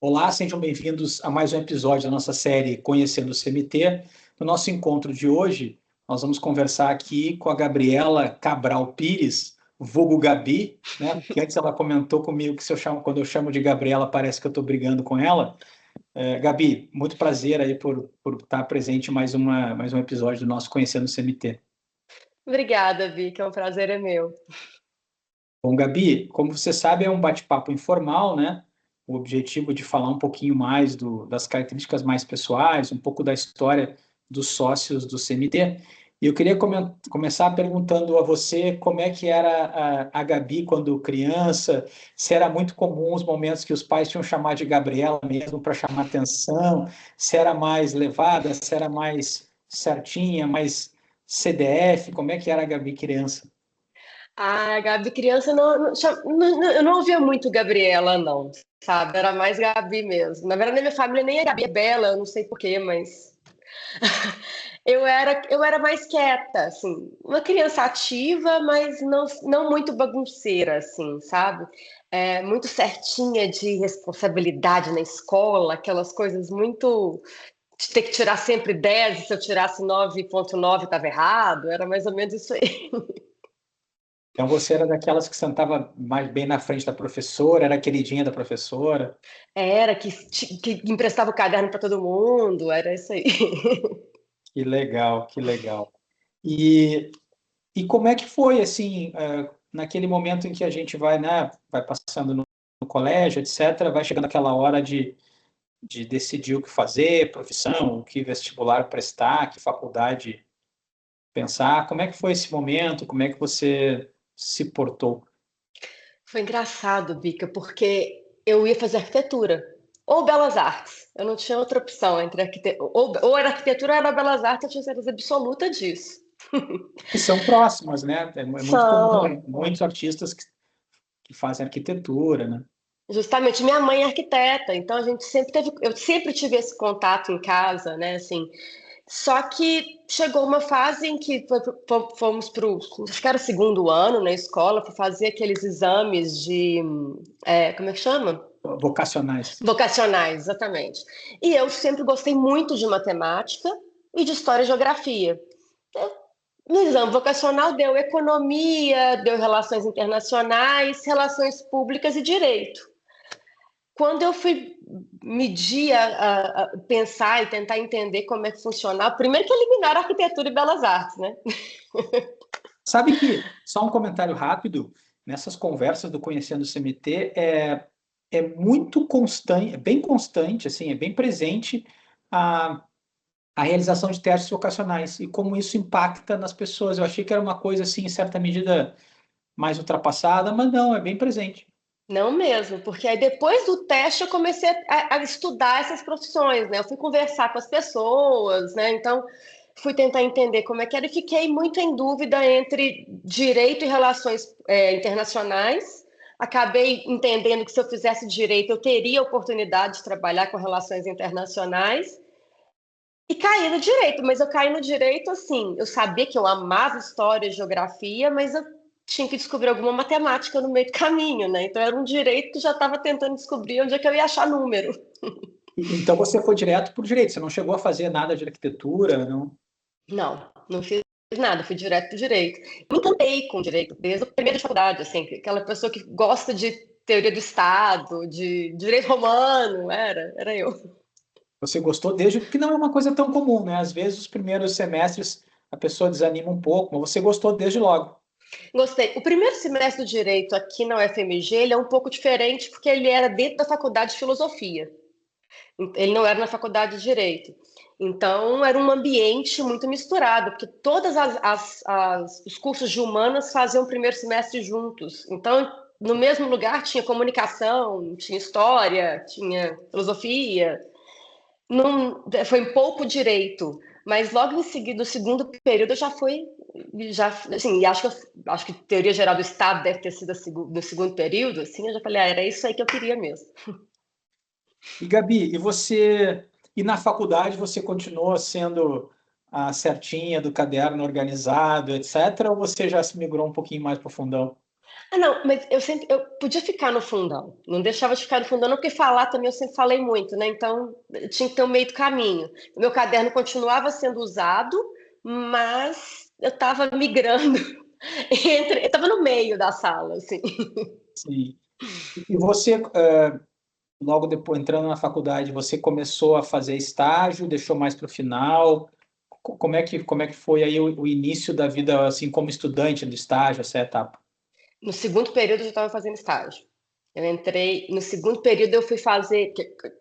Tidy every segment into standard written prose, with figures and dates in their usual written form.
Olá, sejam bem-vindos a mais um episódio da nossa série Conhecendo o CMT. No nosso encontro de hoje, nós vamos conversar aqui com a Gabriela Cabral Pires, vulgo Gabi, né? Porque antes ela comentou comigo que quando eu chamo de Gabriela, parece que eu estou brigando com ela. Gabi, muito prazer aí por estar presente em mais um episódio do nosso Conhecendo o CMT. Obrigada, Vicky, o prazer é meu. Bom, Gabi, como você sabe, é um bate-papo informal, né? O objetivo de falar um pouquinho mais das características mais pessoais, um pouco da história dos sócios do CMT. E eu queria começar perguntando a você como é que era a Gabi quando criança, se era muito comum os momentos que os pais tinham chamado de Gabriela mesmo para chamar atenção, se era mais levada, se era mais certinha, mais CDF, como é que era a Gabi criança? A Gabi criança, eu não ouvia muito Gabriela, não, sabe? Era mais Gabi mesmo. Na verdade, na minha família nem é Gabi, é Bela, eu não sei porquê, mas eu era mais quieta, assim. Uma criança ativa, mas não muito bagunceira, assim, sabe? Muito certinha de responsabilidade na escola, aquelas coisas muito de ter que tirar sempre 10, e se eu tirasse 9,9 estava errado, era mais ou menos isso aí. Então você era daquelas que sentava mais bem na frente da professora, era a queridinha da professora. Era que emprestava o caderno para todo mundo, era isso aí. Que legal, que legal. E, e como é que foi, assim, naquele momento em que a gente vai, né, vai passando no colégio, etc., vai chegando aquela hora de decidir o que fazer, profissão, o que vestibular prestar, que faculdade pensar. Como é que foi esse momento? Como é que você se portou? Foi engraçado, Bica, porque eu ia fazer arquitetura ou belas artes. Eu não tinha outra opção entre arquitetura. Ou era arquitetura ou era belas artes, eu tinha certeza absoluta disso. Que são próximas, né? É muito comum, São. muitos artistas que fazem arquitetura, né? Justamente, minha mãe é arquiteta, então eu sempre tive esse contato em casa, né, assim. Só que chegou uma fase em que fomos para o, acho que era o segundo ano na escola, para fazer aqueles exames de, como é que chama? Vocacionais. Vocacionais, exatamente. E eu sempre gostei muito de matemática e de história e geografia. No exame vocacional deu economia, deu relações internacionais, relações públicas e direito. Quando eu fui medir, a pensar e tentar entender como é que funcionava, primeiro que eliminaram arquitetura e belas artes, né? Sabe que, só um comentário rápido, nessas conversas do Conhecendo o CMT, é muito constante, é bem constante, assim, é bem presente a realização de testes vocacionais e como isso impacta nas pessoas. Eu achei que era uma coisa, assim, em certa medida mais ultrapassada, mas não, é bem presente. Não mesmo, porque aí depois do teste eu comecei a estudar essas profissões, né? Eu fui conversar com as pessoas, né? Então fui tentar entender como é que era e fiquei muito em dúvida entre direito e relações internacionais. Acabei entendendo que se eu fizesse direito eu teria oportunidade de trabalhar com relações internacionais e caí no direito, mas eu caí no direito assim. Eu sabia que eu amava história e geografia, mas eu tinha que descobrir alguma matemática no meio do caminho, né? Então era um direito que já estava tentando descobrir onde é que eu ia achar número. Então você foi direto para o direito, você não chegou a fazer nada de arquitetura, não? Não fiz nada, fui direto para o direito. Me encantei com o direito desde a primeira faculdade, assim, aquela pessoa que gosta de teoria do Estado, de direito romano, era eu. Você gostou desde que não é uma coisa tão comum, né? Às vezes os primeiros semestres a pessoa desanima um pouco, mas você gostou desde logo. Gostei. O primeiro semestre do direito aqui na UFMG, ele é um pouco diferente porque ele era dentro da faculdade de filosofia. Ele não era na faculdade de direito. Então, era um ambiente muito misturado, porque todos os cursos de humanas faziam o primeiro semestre juntos. Então, no mesmo lugar tinha comunicação, tinha história, tinha filosofia. Não, foi um pouco direito, mas logo em seguida, no segundo período, eu já, assim, e acho que teoria geral do Estado deve ter sido no segundo período, assim, eu já falei, era isso aí que eu queria mesmo. E Gabi, e na faculdade você continuou sendo a certinha do caderno organizado, etc., ou você já se migrou um pouquinho mais para o fundão? Ah, não, mas eu podia ficar no fundão, não deixava de ficar no fundão, não, porque falar também eu sempre falei muito, né? Então eu tinha que ter um meio do caminho. O meu caderno continuava sendo usado, mas eu estava migrando eu estava no meio da sala, assim. Sim. E você, logo depois, entrando na faculdade, você começou a fazer estágio, deixou mais para o final? Como é que foi aí o início da vida, assim, como estudante do estágio, essa etapa? No segundo período eu já estava fazendo estágio. Eu entrei, no segundo período eu fui fazer,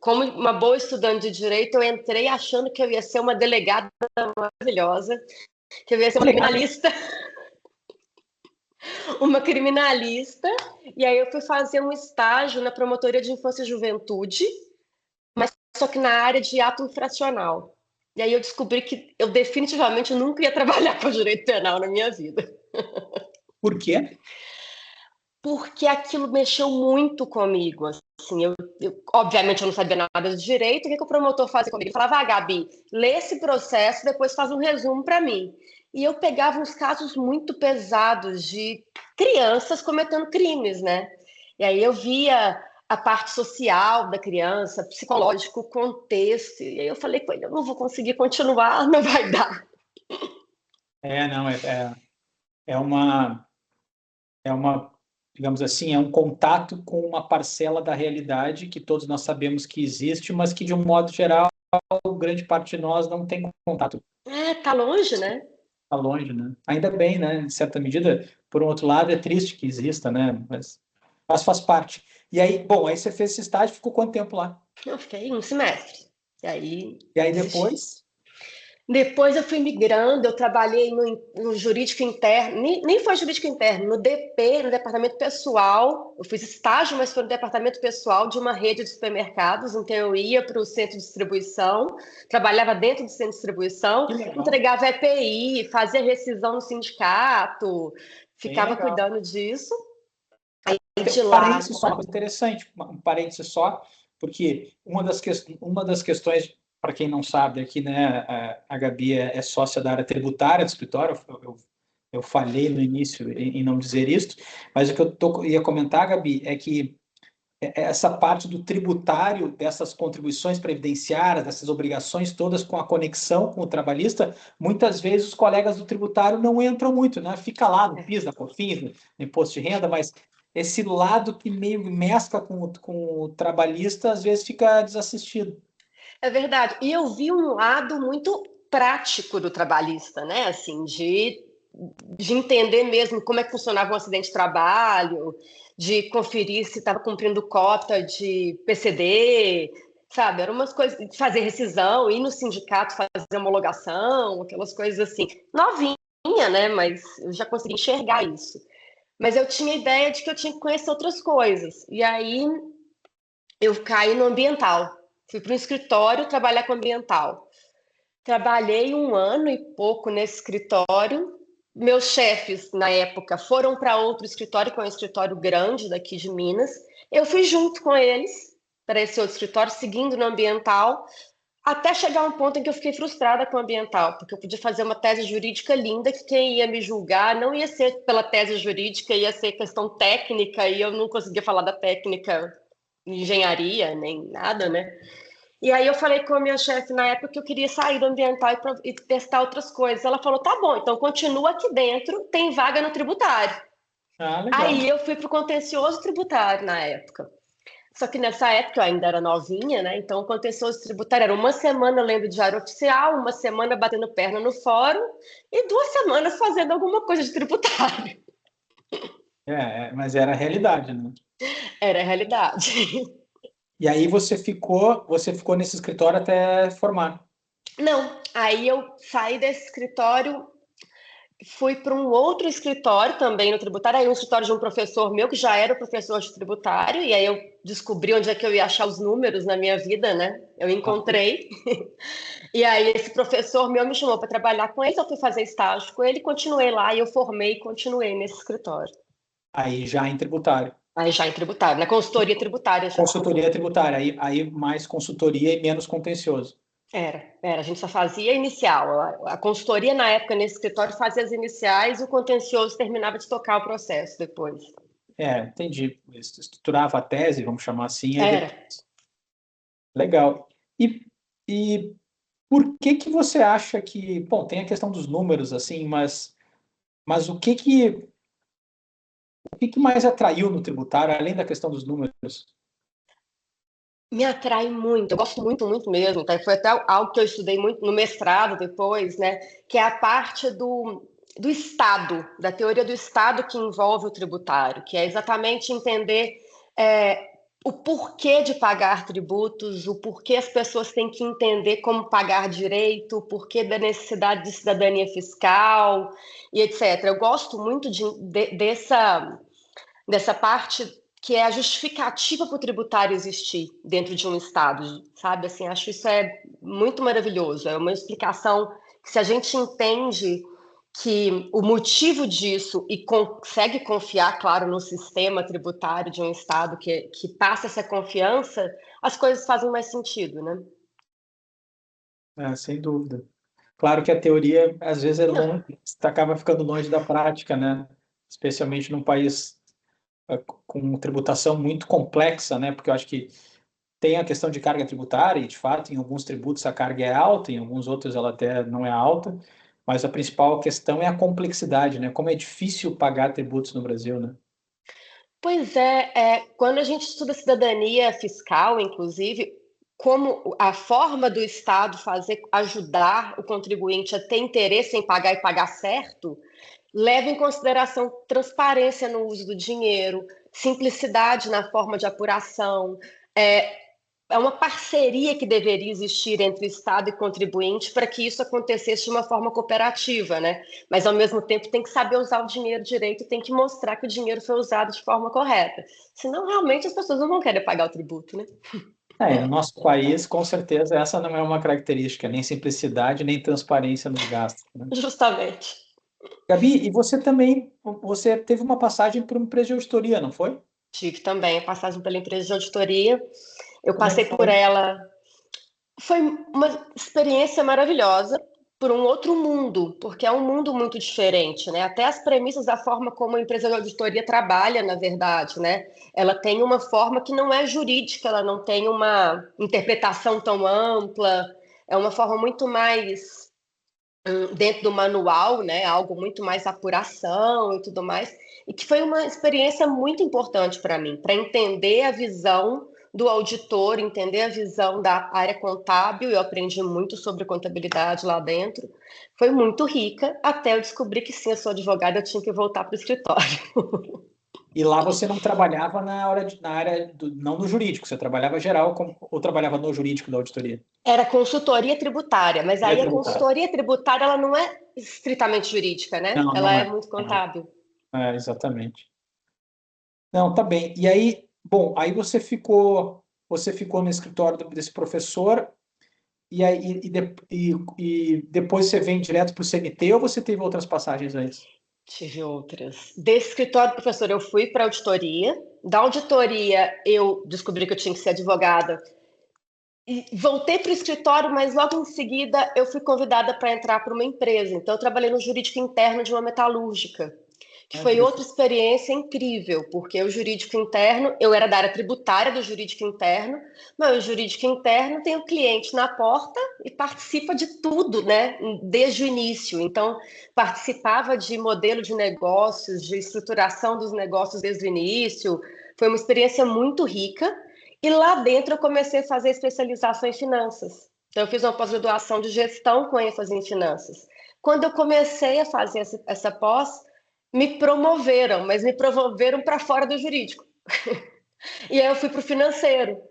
como uma boa estudante de direito, eu entrei achando que eu ia ser uma delegada maravilhosa, que eu ia ser uma criminalista, uma criminalista, e aí eu fui fazer um estágio na Promotoria de Infância e Juventude, mas só que na área de ato infracional. E aí eu descobri que eu definitivamente nunca ia trabalhar com direito penal na minha vida. Por quê? Porque aquilo mexeu muito comigo, assim, obviamente eu não sabia nada de direito, o que o promotor fazia comigo? Ele falava, Gabi, lê esse processo, depois faz um resumo para mim. E eu pegava uns casos muito pesados de crianças cometendo crimes, né? E aí eu via a parte social da criança, psicológico, o contexto, e aí eu falei com ele, eu não vou conseguir continuar, não vai dar. Não, é uma, digamos assim, é um contato com uma parcela da realidade que todos nós sabemos que existe, mas que, de um modo geral, grande parte de nós não tem contato. Tá longe, né? Está longe, né? Ainda bem, né? De certa medida, por um outro lado, é triste que exista, né? Mas faz parte. E aí, bom, aí você fez esse estágio, ficou quanto tempo lá? Eu fiquei um semestre, e aí E aí desisti. depois? Depois eu fui migrando, eu trabalhei no jurídico interno, nem foi jurídico interno, no DP, no departamento pessoal. Eu fiz estágio, mas foi no departamento pessoal de uma rede de supermercados, então eu ia para o centro de distribuição, trabalhava dentro do centro de distribuição, Que legal, entregava EPI, fazia rescisão no sindicato, bem ficava legal. cuidando disso. Aí de Um lá. parênteses só, uma coisa interessante, um parênteses só, porque uma das questões, para quem não sabe aqui, né, a Gabi é sócia da área tributária do escritório, eu falhei no início em não dizer isso, mas o que ia comentar, Gabi, é que essa parte do tributário, dessas contribuições previdenciárias, dessas obrigações todas com a conexão com o trabalhista, muitas vezes os colegas do tributário não entram muito, né? Fica lá no PIS, na COFINS, no imposto de renda, mas esse lado que meio mescla com o trabalhista, às vezes fica desassistido. É verdade. E eu vi um lado muito prático do trabalhista, né? Assim, de entender mesmo como é que funcionava um acidente de trabalho, de conferir se estava cumprindo cota de PCD, sabe? Eram umas coisas, de fazer rescisão, ir no sindicato fazer homologação, aquelas coisas assim. Novinha, né? Mas eu já consegui enxergar isso. Mas eu tinha a ideia de que eu tinha que conhecer outras coisas. E aí eu caí no ambiental. Fui para um escritório trabalhar com ambiental. Trabalhei um ano e pouco nesse escritório. Meus chefes, na época, foram para outro escritório, que é um escritório grande daqui de Minas. Eu fui junto com eles para esse outro escritório, seguindo no ambiental, até chegar um ponto em que eu fiquei frustrada com o ambiental, porque eu podia fazer uma tese jurídica linda, que quem ia me julgar não ia ser pela tese jurídica, ia ser questão técnica, e eu não conseguia falar da técnica engenharia, nem nada, né? E aí eu falei com a minha chefe na época que eu queria sair do ambiental e testar outras coisas. Ela falou, tá bom, então continua aqui dentro, tem vaga no tributário. Ah, legal. Aí eu fui para o contencioso tributário na época. Só que nessa época eu ainda era novinha, né? Então o contencioso tributário era uma semana lendo diário oficial, uma semana batendo perna no fórum e 2 semanas fazendo alguma coisa de tributário. Mas era a realidade, né? Era a realidade. E aí você ficou nesse escritório até formar. Não, aí eu saí desse escritório, fui para um outro escritório também no tributário, aí um escritório de um professor meu que já era professor de tributário, e aí eu descobri onde é que eu ia achar os números na minha vida, né? Eu encontrei. E aí esse professor meu me chamou para trabalhar com ele, eu fui fazer estágio com ele, continuei lá e eu formei e continuei nesse escritório. Aí já em tributário. Aí já em tributário, na consultoria tributária já. Consultoria tributária, aí mais consultoria e menos contencioso. Era. A gente só fazia inicial. A consultoria, na época, nesse escritório, fazia as iniciais e o contencioso terminava de tocar o processo depois. Entendi. Estruturava a tese, vamos chamar assim, aí Era. depois. Legal. E, e por que que você acha que, bom, tem a questão dos números, assim, mas o que que mais atraiu no tributário, além da questão dos números? Me atrai muito, eu gosto muito, muito mesmo, tá? Foi até algo que eu estudei muito no mestrado depois, né? Que é a parte do Estado, da teoria do Estado que envolve o tributário, que é exatamente entender o porquê de pagar tributos, o porquê as pessoas têm que entender como pagar direito, o porquê da necessidade de cidadania fiscal e etc. Eu gosto muito dessa parte que é a justificativa para o tributário existir dentro de um Estado, sabe? Assim, acho isso muito maravilhoso. É uma explicação que, se a gente entende que o motivo disso e consegue confiar, claro, no sistema tributário de um Estado que passa essa confiança, as coisas fazem mais sentido, né? Sem dúvida. Claro que a teoria, às vezes, acaba ficando longe da prática, né? Especialmente num país com tributação muito complexa, né? Porque eu acho que tem a questão de carga tributária, e de fato, em alguns tributos a carga é alta, em alguns outros ela até não é alta, mas a principal questão é a complexidade, né? Como é difícil pagar tributos no Brasil, né? Pois quando a gente estuda cidadania fiscal, inclusive, como a forma do Estado ajudar o contribuinte a ter interesse em pagar e pagar certo, leva em consideração transparência no uso do dinheiro, simplicidade na forma de apuração, é, é uma parceria que deveria existir entre Estado e contribuinte para que isso acontecesse de uma forma cooperativa, né? Mas, ao mesmo tempo, tem que saber usar o dinheiro direito, tem que mostrar que o dinheiro foi usado de forma correta. Senão, realmente, as pessoas não vão querer pagar o tributo, né? E no nosso país, com certeza, essa não é uma característica, nem simplicidade, nem transparência nos gastos, né? Justamente. Gabi, e você teve uma passagem por uma empresa de auditoria, não foi? Tive também a passagem pela empresa de auditoria. Eu Como é que passei por foi? ela. Foi uma experiência maravilhosa por um outro mundo, porque é um mundo muito diferente, né? Até as premissas da forma como a empresa de auditoria trabalha, na verdade, né? Ela tem uma forma que não é jurídica, ela não tem uma interpretação tão ampla, é uma forma muito mais dentro do manual, né? Algo muito mais apuração e tudo mais, e que foi uma experiência muito importante para mim, para entender a visão do auditor, entender a visão da área contábil. Eu aprendi muito sobre contabilidade lá dentro. Foi muito rica, até eu descobrir que sim, eu sou advogada, eu tinha que voltar para o escritório. E lá você não trabalhava na área não no jurídico, você trabalhava geral ou trabalhava no jurídico da auditoria? Era consultoria tributária, mas Seria aí a tributário. consultoria tributária ela não é estritamente jurídica, né? Não, Ela não é é. muito Não é. contábil. Exatamente. Não, tá bem. E aí, bom, aí você ficou no escritório desse professor e aí e depois você vem direto para o CNT ou você teve outras passagens antes? Tive outras. Desse escritório do professor, eu fui para a auditoria. Da auditoria, eu descobri que eu tinha que ser advogada. E voltei para o escritório, mas logo em seguida eu fui convidada para entrar para uma empresa. Então, eu trabalhei no jurídico interno de uma metalúrgica, que Ah, foi outra experiência incrível, porque o jurídico interno, eu era da área tributária do jurídico interno, mas o jurídico interno tem o cliente na porta e participa de tudo, né, desde o início. Então, participava de modelo de negócios, de estruturação dos negócios desde o início. Foi uma experiência muito rica. E lá dentro eu comecei a fazer especialização em finanças. Então, eu fiz uma pós-graduação de gestão com ênfase em finanças. Quando eu comecei a fazer essa pós, me promoveram, mas me promoveram para fora do jurídico. E aí eu fui para o financeiro.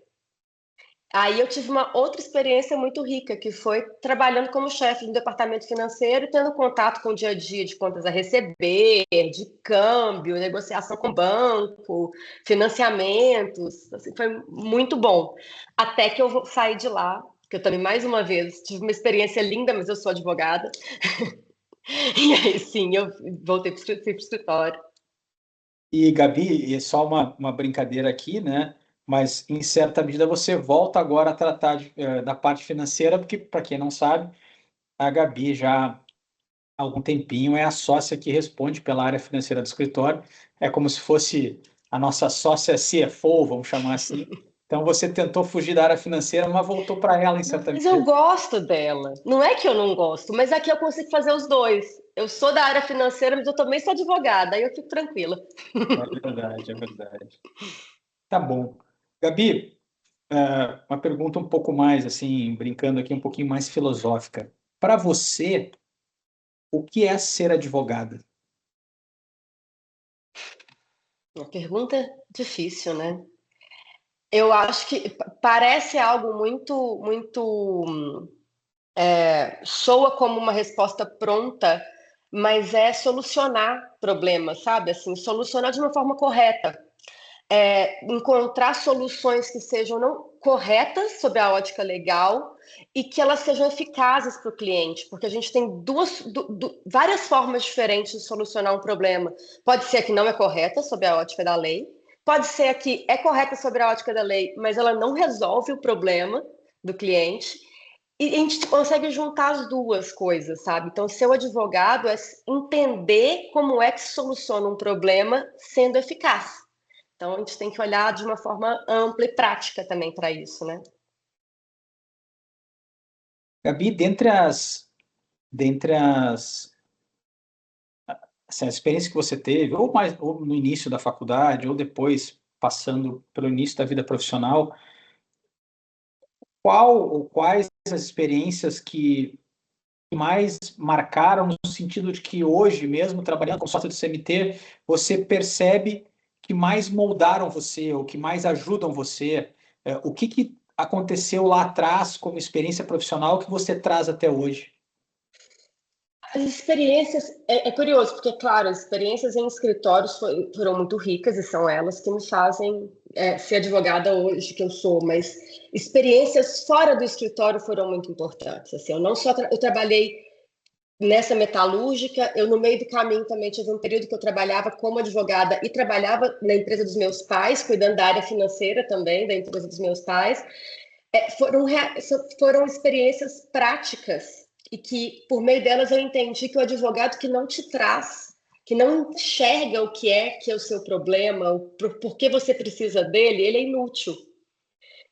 Aí eu tive uma outra experiência muito rica, que foi trabalhando como chefe do departamento financeiro, tendo contato com o dia a dia de contas a receber, de câmbio, negociação com banco, financiamentos. Assim, foi muito bom. Até que eu saí de lá, que eu também, mais uma vez, tive uma experiência linda, mas eu sou advogada. E aí, sim, eu voltei para o escritório. E, Gabi, e só uma brincadeira aqui, né? mas em certa medida você volta agora a tratar da parte financeira, porque, para quem não sabe, a Gabi já há algum tempinho é a sócia que responde pela área financeira do escritório, é como se fosse a nossa sócia CFO, vamos chamar assim. Então você tentou fugir da área financeira, mas voltou para ela em certa Mas eu medida. gosto dela. Não é que eu não gosto, mas aqui eu consigo fazer os dois. Eu sou da área financeira, mas eu também sou advogada, aí eu fico tranquila. É verdade, é verdade. Tá bom. Gabi, uma pergunta um pouco mais, assim, brincando aqui, um pouquinho mais filosófica. Para você, o que é ser advogada? Uma pergunta difícil, né? Eu acho que parece algo muito soa como uma resposta pronta, mas é solucionar problemas, sabe? Assim, solucionar de uma forma correta. Encontrar soluções que sejam não corretas sob a ótica legal e que elas sejam eficazes para o cliente, porque a gente tem várias formas diferentes de solucionar um problema. Pode ser a que não é correta sob a ótica da lei, pode ser a que é correta sobre a ótica da lei, mas ela não resolve o problema do cliente. E a gente consegue juntar as duas coisas, sabe? Então, ser o advogado é entender como é que se soluciona um problema sendo eficaz. Então, a gente tem que olhar de uma forma ampla e prática também para isso, né? Gabi, dentre as assim, a experiência que você teve, ou no início da faculdade, ou depois, passando pelo início da vida profissional, qual ou quais as experiências que mais marcaram no sentido de que hoje, mesmo trabalhando como sócio do CMT, você percebe que mais moldaram você, ou que mais ajudam você? O que aconteceu lá atrás como experiência profissional que você traz até hoje? As experiências, é curioso, porque, claro, as experiências em escritórios foram muito ricas e são elas que me fazem ser advogada hoje que eu sou, mas experiências fora do escritório foram muito importantes. Assim, eu não só eu trabalhei nessa metalúrgica, eu no meio do caminho também tive um período que eu trabalhava como advogada e trabalhava na empresa dos meus pais, cuidando da área financeira também da empresa dos meus pais. Foram experiências práticas e que, por meio delas, eu entendi que o advogado que não te traz, que não enxerga o que é o seu problema, por que você precisa dele, ele é inútil.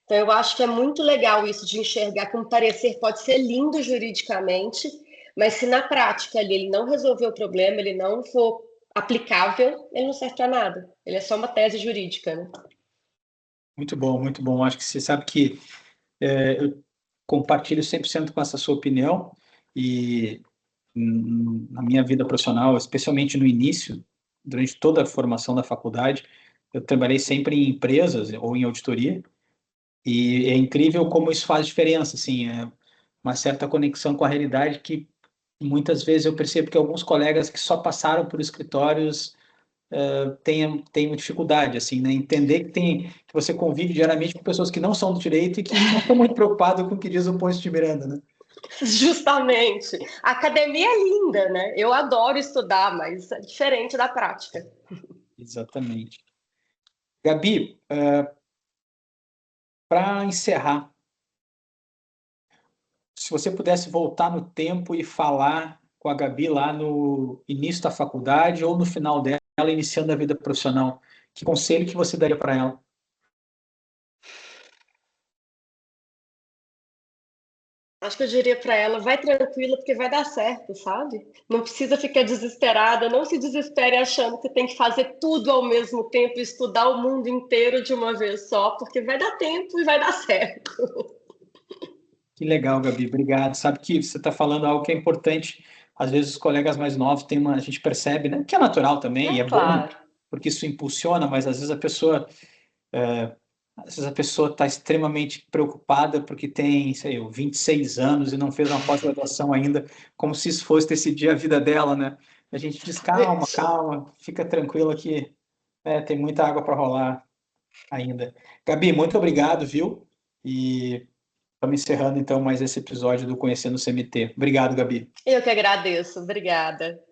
Então, eu acho que é muito legal isso de enxergar que um parecer pode ser lindo juridicamente, mas se na prática ali ele não resolver o problema, ele não for aplicável, ele não serve para nada. Ele é só uma tese jurídica, né? Muito bom, muito bom. Acho que você sabe que eu compartilho 100% com essa sua opinião e na minha vida profissional, especialmente no início, durante toda a formação da faculdade, eu trabalhei sempre em empresas ou em auditoria e é incrível como isso faz diferença, assim, é uma certa conexão com a realidade que muitas vezes eu percebo que alguns colegas que só passaram por escritórios têm uma dificuldade, assim, né? Entender que você convive diariamente com pessoas que não são do direito e que não estão muito preocupados com o que diz o Ponce de Miranda, né? Justamente. A academia é linda, né? Eu adoro estudar, mas é diferente da prática. Exatamente. Gabi, para encerrar, se você pudesse voltar no tempo e falar com a Gabi lá no início da faculdade ou no final dela, iniciando a vida profissional, que conselho que você daria para ela? Acho que eu diria para ela, vai tranquila porque vai dar certo, sabe? Não precisa ficar desesperada, não se desespere achando que tem que fazer tudo ao mesmo tempo, estudar o mundo inteiro de uma vez só, porque vai dar tempo e vai dar certo. Que legal, Gabi, obrigado. Sabe que você está falando algo que é importante. Às vezes os colegas mais novos têm a gente percebe, né? Que é natural também, e É é bom, claro. porque isso impulsiona, mas às vezes a pessoa está extremamente preocupada porque tem, sei eu, 26 anos e não fez uma pós-graduação ainda, como se isso fosse decidir a vida dela, né? A gente diz, calma, calma, fica tranquila que tem muita água para rolar ainda. Gabi, muito obrigado, viu? E estamos encerrando então mais esse episódio do Conhecendo o CMT. Obrigado, Gabi. Eu que agradeço, obrigada.